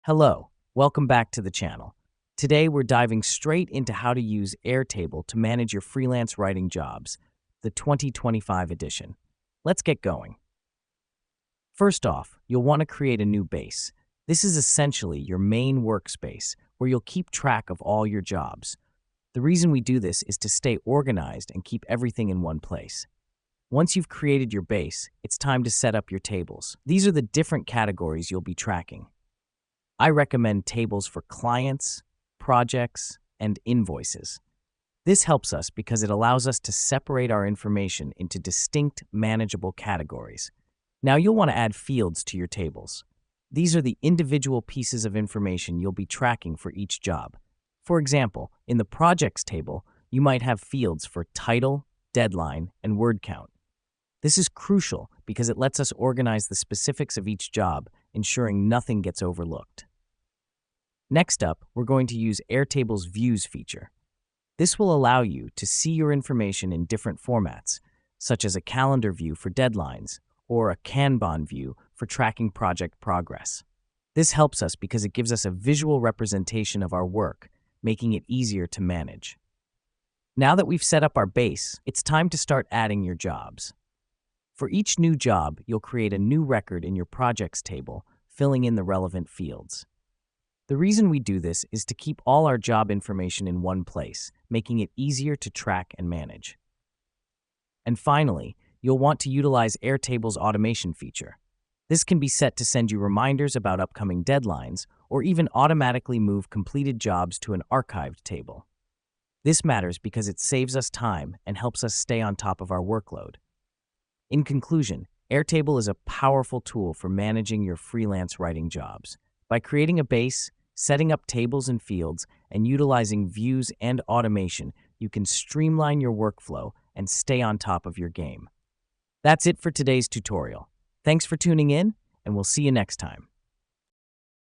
Hello, welcome back to the channel. Today we're diving straight into how to use Airtable to manage your freelance writing jobs, the 2025 edition. Let's get going. First off, you'll want to create a new base. This is essentially your main workspace where you'll keep track of all your jobs. The reason we do this is to stay organized and keep everything in one place. Once you've created your base, it's time to set up your tables. These are the different categories you'll be tracking. I recommend tables for clients, projects, and invoices. This helps us because it allows us to separate our information into distinct, manageable categories. Now you'll want to add fields to your tables. These are the individual pieces of information you'll be tracking for each job. For example, in the projects table, you might have fields for title, deadline, and word count. This is crucial because it lets us organize the specifics of each job, ensuring nothing gets overlooked. Next up, we're going to use Airtable's Views feature. This will allow you to see your information in different formats, such as a calendar view for deadlines or a Kanban view for tracking project progress. This helps us because it gives us a visual representation of our work, making it easier to manage. Now that we've set up our base, it's time to start adding your jobs. For each new job, you'll create a new record in your projects table, filling in the relevant fields. The reason we do this is to keep all our job information in one place, making it easier to track and manage. And finally, you'll want to utilize Airtable's automation feature. This can be set to send you reminders about upcoming deadlines or even automatically move completed jobs to an archived table. This matters because it saves us time and helps us stay on top of our workload. In conclusion, Airtable is a powerful tool for managing your freelance writing jobs. By creating a base, setting up tables and fields, and utilizing views and automation, you can streamline your workflow and stay on top of your game. That's it for today's tutorial. Thanks for tuning in, and we'll see you next time.